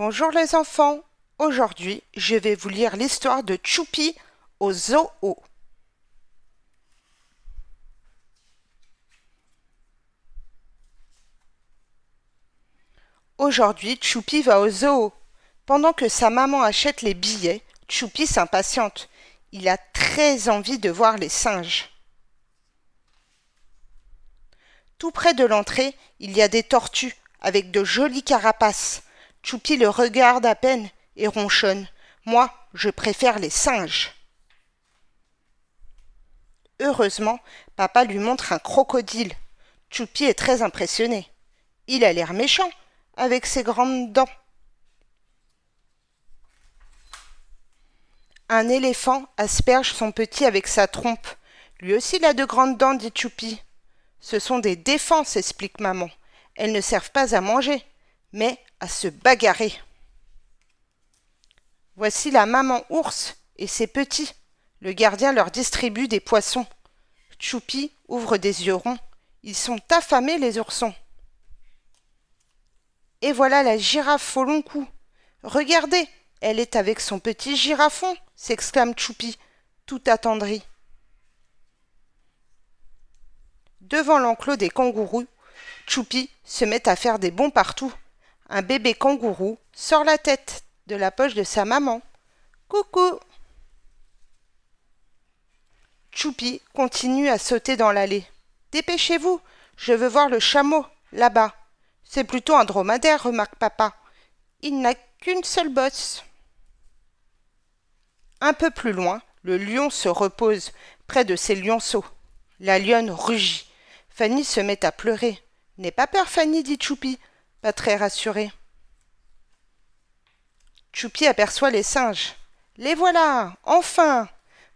Bonjour les enfants, aujourd'hui je vais vous lire l'histoire de Choupi au zoo. Aujourd'hui Choupi va au zoo. Pendant que sa maman achète les billets, Choupi s'impatiente. Il a très envie de voir les singes. Tout près de l'entrée, il y a des tortues avec de jolies carapaces. Choupi le regarde à peine et ronchonne. Moi, je préfère les singes. Heureusement, papa lui montre un crocodile. Choupi est très impressionné. Il a l'air méchant, avec ses grandes dents. Un éléphant asperge son petit avec sa trompe. Lui aussi il a de grandes dents, dit Choupi. Ce sont des défenses, explique maman. Elles ne servent pas à manger, mais à se bagarrer. Voici la maman ours et ses petits. Le gardien leur distribue des poissons. Choupi ouvre des yeux ronds. Ils sont affamés, les oursons. Et voilà la girafe au long cou. Regardez, elle est avec son petit girafon, s'exclame Choupi, tout attendri. Devant l'enclos des kangourous, Choupi se met à faire des bonds partout. Un bébé kangourou sort la tête de la poche de sa maman. Coucou! Choupi continue à sauter dans l'allée. Dépêchez-vous, je veux voir le chameau, là-bas. C'est plutôt un dromadaire, remarque papa. Il n'a qu'une seule bosse. Un peu plus loin, le lion se repose près de ses lionceaux. La lionne rugit. Fanny se met à pleurer. N'aie pas peur, Fanny, dit Choupi, pas très rassuré. Choupi aperçoit les singes. Les voilà, enfin!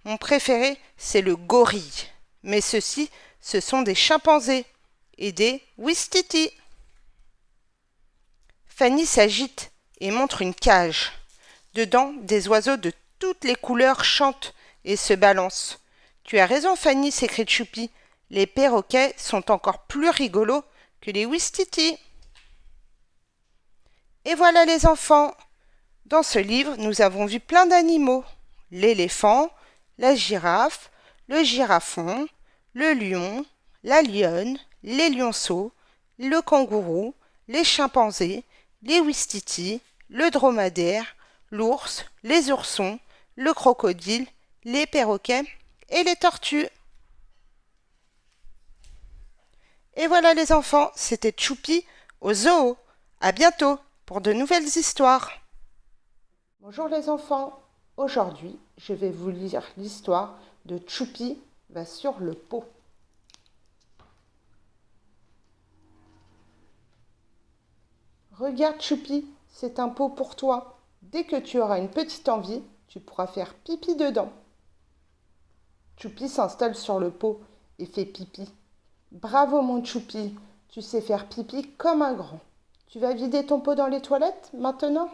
Mon préféré, c'est le gorille. Mais ceux-ci, ce sont des chimpanzés et des ouistiti. Fanny s'agite et montre une cage. Dedans, des oiseaux de toutes les couleurs chantent et se balancent. Tu as raison, Fanny, s'écrie Choupi. Les perroquets sont encore plus rigolos que les ouistiti. Et voilà les enfants. Dans ce livre, nous avons vu plein d'animaux. L'éléphant, la girafe, le girafon, le lion, la lionne, les lionceaux, le kangourou, les chimpanzés, les ouistiti, le dromadaire, l'ours, les oursons, le crocodile, les perroquets et les tortues. Et voilà les enfants, c'était Choupi au zoo. À bientôt pour de nouvelles histoires. Bonjour les enfants, aujourd'hui je vais vous lire l'histoire de Choupi va sur le pot. Regarde Choupi, c'est un pot pour toi. Dès que tu auras une petite envie, tu pourras faire pipi dedans. Choupi s'installe sur le pot et fait pipi. Bravo mon Choupi, tu sais faire pipi comme un grand. Tu vas vider ton pot dans les toilettes maintenant?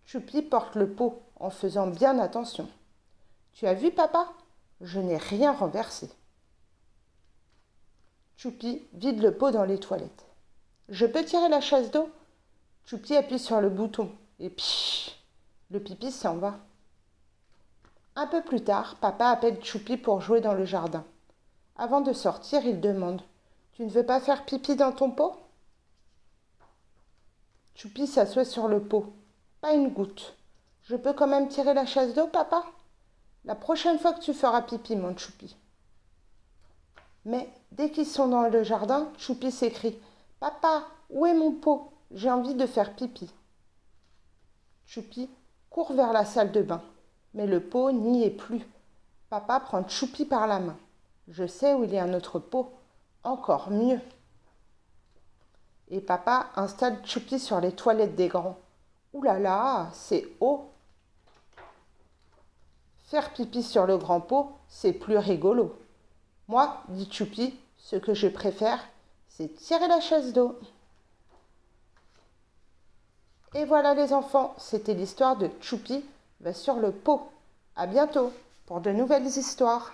Choupi porte le pot en faisant bien attention. Tu as vu papa? Je n'ai rien renversé. Choupi vide le pot dans les toilettes. Je peux tirer la chasse d'eau? Choupi appuie sur le bouton et psh, le pipi s'en va. Un peu plus tard, papa appelle Choupi pour jouer dans le jardin. Avant de sortir, il demande « Tu ne veux pas faire pipi dans ton pot ?» Choupi s'assoit sur le pot. Pas une goutte. Je peux quand même tirer la chasse d'eau, papa? La prochaine fois que tu feras pipi, mon Choupi. Mais dès qu'ils sont dans le jardin, Choupi s'écrie « Papa, où est mon pot? J'ai envie de faire pipi. » Choupi court vers la salle de bain, mais le pot n'y est plus. Papa prend Choupi par la main. Je sais où il y a notre pot, encore mieux. Et papa installe Choupi sur les toilettes des grands. Ouh là là, c'est haut. Faire pipi sur le grand pot, c'est plus rigolo. Moi, dit Choupi, ce que je préfère, c'est tirer la chasse d'eau. Et voilà les enfants, c'était l'histoire de Choupi va sur le pot. À bientôt pour de nouvelles histoires.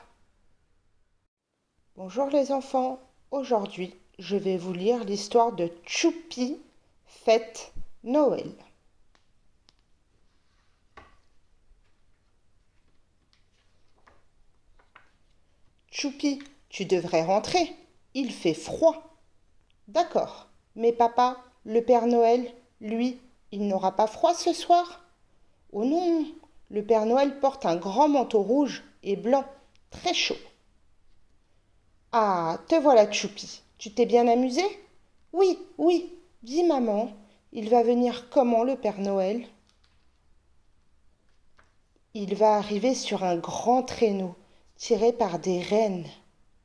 Bonjour les enfants, aujourd'hui je vais vous lire l'histoire de Choupi faite Noël. Choupi, tu devrais rentrer. Il fait froid. D'accord. Mais papa, le Père Noël, lui, il n'aura pas froid ce soir? Oh non, le Père Noël porte un grand manteau rouge et blanc, très chaud. Ah, te voilà, Choupi. Tu t'es bien amusé? Oui, oui. Dis maman, il va venir comment le Père Noël? Il va arriver sur un grand traîneau, tiré par des rennes.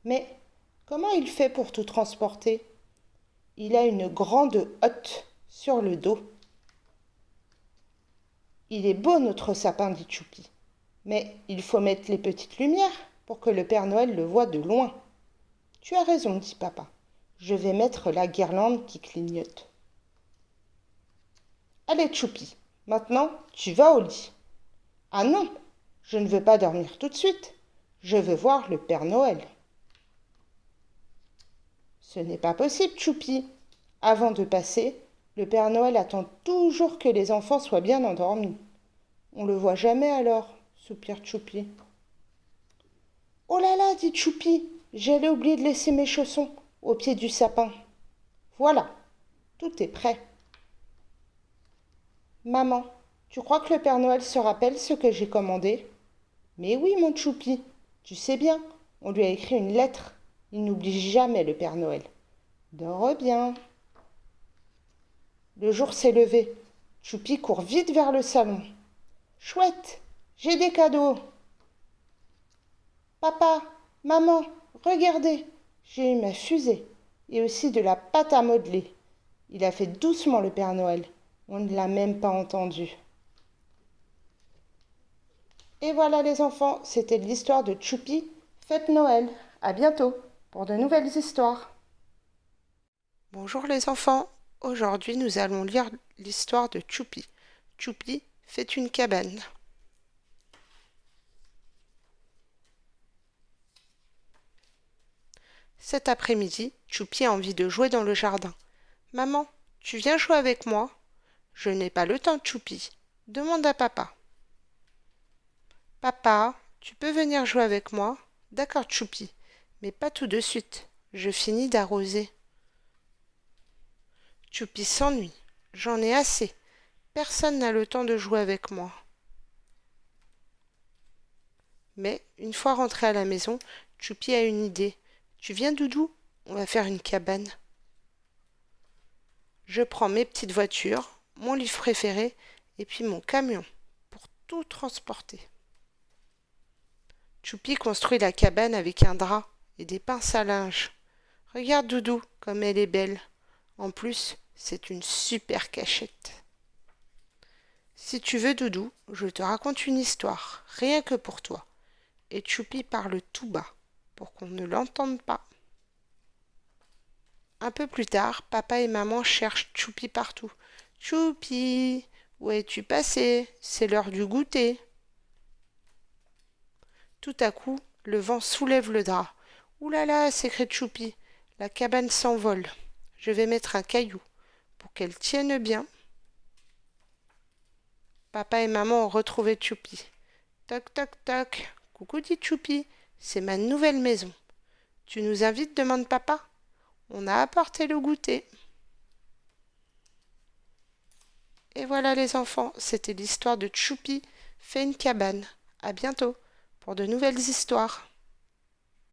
Mais comment il fait pour tout transporter? Il a une grande hotte sur le dos. Il est beau notre sapin, dit Choupi. Mais il faut mettre les petites lumières pour que le Père Noël le voie de loin. Tu as raison, dit papa. Je vais mettre la guirlande qui clignote. Allez, Choupi, maintenant tu vas au lit. Ah non, je ne veux pas dormir tout de suite. Je veux voir le Père Noël. Ce n'est pas possible, Choupi. Avant de passer, le Père Noël attend toujours que les enfants soient bien endormis. On le voit jamais alors, soupire Choupi. Oh là là, dit Choupi, j'allais oublier de laisser mes chaussons au pied du sapin. Voilà, tout est prêt. Maman, tu crois que le Père Noël se rappelle ce que j'ai commandé? Mais oui, mon Choupi, tu sais bien, on lui a écrit une lettre. Il n'oublie jamais le Père Noël. Dors bien. Le jour s'est levé. Choupi court vite vers le salon. Chouette, j'ai des cadeaux. Papa, maman, regardez, j'ai eu ma fusée et aussi de la pâte à modeler. Il a fait doucement le Père Noël. On ne l'a même pas entendu. Et voilà les enfants, c'était l'histoire de Choupi. Fête Noël. À bientôt pour de nouvelles histoires. Bonjour les enfants. Aujourd'hui, nous allons lire l'histoire de Choupi. Choupi fait une cabane. Cet après-midi, Choupi a envie de jouer dans le jardin. Maman, tu viens jouer avec moi? Je n'ai pas le temps, Choupi. Demande à papa. Papa, tu peux venir jouer avec moi? D'accord, Choupi, mais pas tout de suite. Je finis d'arroser. Choupi s'ennuie. J'en ai assez. Personne n'a le temps de jouer avec moi. Mais, une fois rentré à la maison, Choupi a une idée. Tu viens, Doudou? On va faire une cabane. Je prends mes petites voitures, mon livre préféré et puis mon camion pour tout transporter. Choupi construit la cabane avec un drap et des pinces à linge. Regarde Doudou, comme elle est belle. En plus, c'est une super cachette. Si tu veux, Doudou, je te raconte une histoire, rien que pour toi. Et Choupi parle tout bas, pour qu'on ne l'entende pas. Un peu plus tard, papa et maman cherchent Choupi partout. Choupi, où es-tu passé? C'est l'heure du goûter. Tout à coup, le vent soulève le drap. Ouh là là, s'écrie Choupi, la cabane s'envole. Je vais mettre un caillou pour qu'elle tienne bien. Papa et maman ont retrouvé Choupi. Toc toc toc. Coucou, dit Choupi, c'est ma nouvelle maison. Tu nous invites? Demande papa. On a apporté le goûter. Et voilà les enfants, c'était l'histoire de Choupi fait une cabane. À bientôt pour de nouvelles histoires.